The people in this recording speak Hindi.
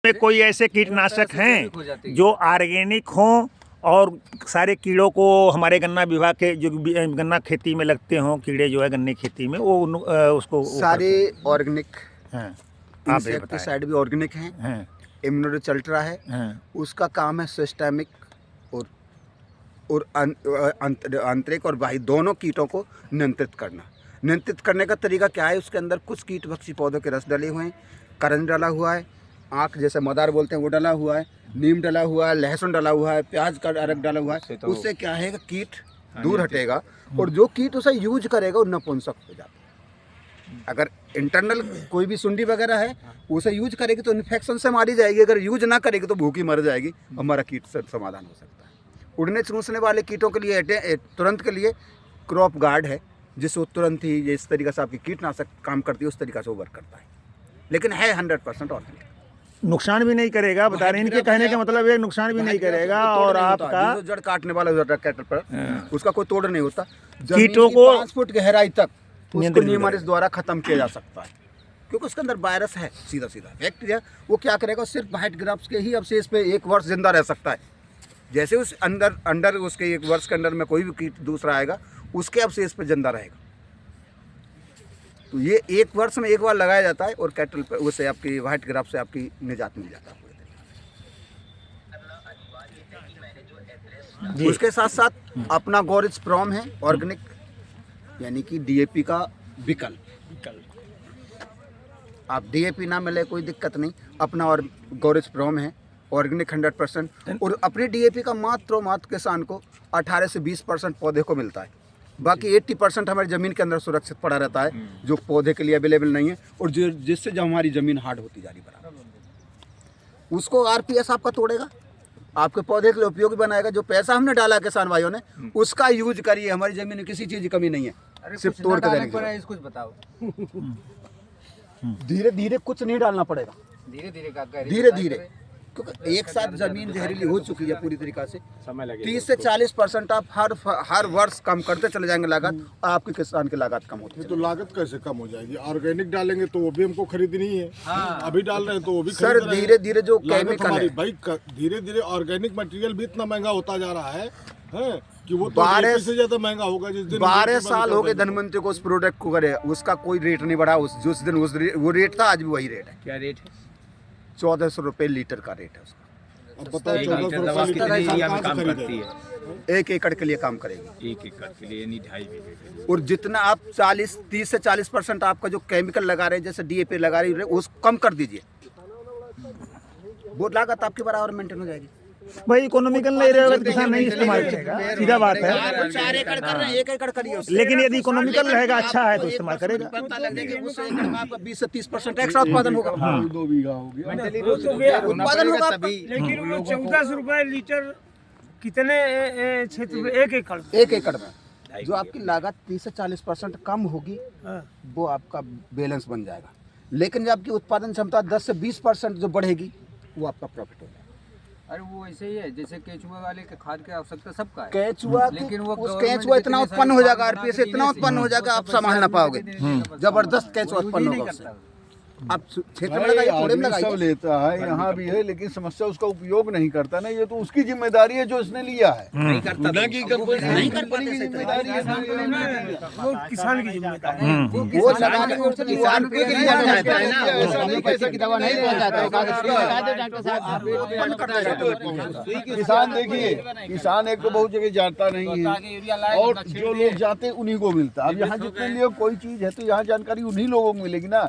में कोई ऐसे कीटनाशक हैं जो ऑर्गेनिक हों और सारे कीड़ों को हमारे गन्ना विभाग के जो गन्ना खेती में लगते हों कीड़े जो है गन्ने खेती में वो उसको सारे ऑर्गेनिक हैं। इंसेक्टिसाइड भी ऑर्गेनिक हैं। इम्यूनोचल्ट्रा है, उसका काम है सिस्टेमिक और आंतरिक और बाह्य दोनों कीटों को नियंत्रित करना। नियंत्रित करने का तरीका क्या है? उसके अंदर कुछ कीट भक्षी पौधों के रस डले हुए हैं, करंज डला हुआ है, आँख जैसे मदार बोलते हैं वो डला हुआ है, नीम डला हुआ है, लहसुन डला हुआ है, प्याज का अरक डला हुआ है। उससे क्या है कि कीट दूर हटेगा और जो कीट उसे यूज करेगा वो नपुंसक हो जाता है। अगर इंटरनल कोई भी सुंडी वगैरह है उसे यूज करेगी तो इन्फेक्शन से मारी जाएगी, अगर यूज ना करेगी तो भूखी मर जाएगी। हमारा कीट से समाधान हो सकता है। उड़ने चूसने वाले कीटों के लिए तुरंत के लिए क्रॉप गार्ड है, जिससे वो तुरंत ही जिस तरीके से आपकी कीटनाशक काम करती है उस तरीके से वो वर्क करता है, लेकिन है 100% ऑर्गेनिक। नुकसान भी नहीं करेगा, बता रहे हैं इनके कहने का मतलब है नुकसान भी नहीं करेगा। और आपका जड़ काटने वाला कैटल पर उसका कोई तोड़ नहीं होता। कीटों को 5 फुट गहराई तक उसको नीमारिस द्वारा खत्म किया जा सकता है, क्योंकि उसके अंदर वायरस है, सीधा बैक्टीरिया। वो क्या करेगा, सिर्फ वाइट ग्राफ्स के ही अवशेष पे 1 वर्ष जिंदा रह सकता है। जैसे उस अंदर उसके 1 वर्ष के अंदर में कोई भी कीट दूसरा आएगा उसके अवशेष पे जिंदा रहेगा। तो ये 1 वर्ष में 1 बार लगाया जाता है और कैटल पे उससे आपकी वाइट ग्राफ से आपकी निजात मिल जाता है। उसके साथ साथ अपना गौरिच प्रॉम है ऑर्गेनिक, यानी कि डीएपी का विकल्प। आप डीएपी ना मिले कोई दिक्कत नहीं, अपना और गौरिच प्रॉम है ऑर्गेनिक 100%। और अपनी डीएपी का मात्र किसान को 18 से 20% पौधे को मिलता है, बाकी 80% हमारी ज़मीन के अंदर सुरक्षित पड़ा रहता है, जो पौधे के लिए अवेलेबल नहीं है और जो जिससे जो हमारी ज़मीन हार्ड होती जा रही बराबर। उसको आरपीएस आपका तोड़ेगा, आपके पौधे के लिए उपयोगी बनाएगा। जो पैसा हमने डाला किसान भाइयों ने उसका यूज करिए, हमारी ज़मीन में किसी चीज़ की कमी नहीं है, सिर्फ तोड़ के देने। कुछ बताओ। धीरे धीरे कुछ नहीं डालना पड़ेगा, धीरे धीरे, क्योंकि एक साथ जमीन जहरीली हो चुकी है पूरी तरीका से। 30 से 40% आप हर वर्ष कम करते चले जाएंगे लागत, आपके किसान की लागत कम होती है। तो लागत कैसे कम हो जाएगी? ऑर्गेनिक डालेंगे तो वो भी हमको खरीदनी है। अभी डाल रहे हैं तो वो भी सर धीरे धीरे जो केमिकल है भाई, धीरे धीरे ऑर्गेनिक मटेरियल भी इतना महंगा होता जा रहा है कि वो 12 से ज्यादा महंगा होगा। जिस दिन 12 साल हो गए धनवंतरी को उस प्रोडक्ट को करे, उसका कोई रेट नहीं बढ़ा। जिस दिन वो रेट था आज भी वही रेट है। क्या रेट है? 1400 रुपये लीटर का रेट है उसका। अब बताओ 1400 करती है? 1 एकड़ के लिए काम करेगी, 1 एकड़ के लिए, यानी 2.5 बीघे। और जितना आप 30 से 40% आपका जो केमिकल लगा रहे हैं, जैसे डीएपी लगा रही है, उसको कम कर दीजिए, वो लागत आपकी बराबर मेंटेन हो जाएगी। भाई इकोनॉमिकल नहीं रहेगा तो किसान नहीं इस्तेमाल करेगा, सीधा बात है। 4 एकड़ कर रहे हैं, 1 एकड़ करिए उससे। लेकिन यदि इकोनॉमिकल रहेगा, अच्छा है तो इस्तेमाल करेगा। उससे एकड़ में आपका 20 से 30% एक्स्ट्रा उत्पादन होगा। 2 बीघा हो गया। उत्पादन होगा आपका। लेकिन वो 1400 रुपए लीटर कितने क्षेत्र में? 1 एकड़ 1 एकड़ में जो आपकी लागत 30 से 40% कम होगी वो आपका बैलेंस बन जाएगा। लेकिन जब आपकी उत्पादन क्षमता 10 से 20% जो बढ़ेगी वो आपका प्रॉफिट हो जाएगा। अरे वो ऐसे ही है जैसे केचुआ वाले के खाद की आवश्यकता सबका है। केचुआ, लेकिन वो उस केचुआ इतना उत्पन्न हो जाएगा, आरपीएस इतना उत्पन्न हो जाएगा आप संभाल ना पाओगे। जबरदस्त केचुआ उत्पन्न होगा उससे। आप क्षेत्र में लगाइए, थोड़े में सब लगाइए। लेता है, यहाँ भी है, लेकिन समस्या उसका उपयोग नहीं करता ना। ये तो उसकी जिम्मेदारी है जो इसने लिया है, नहीं करता ना कि कंपनी की जिम्मेदारी है। वो किसान की जिम्मेदारी है। वो लगाने को किसान के लिए जाता है ना, ऐसा पैसे की दवा नहीं पहुंचाता किसान। देखिए किसान एक तो बहुत जगह जाता नहीं है, और जो लोग जाते उन्हीं को मिलता है। अब यहाँ जितने लिए कोई चीज है तो यहाँ जानकारी उन्हीं लोगों को मिलेगी ना।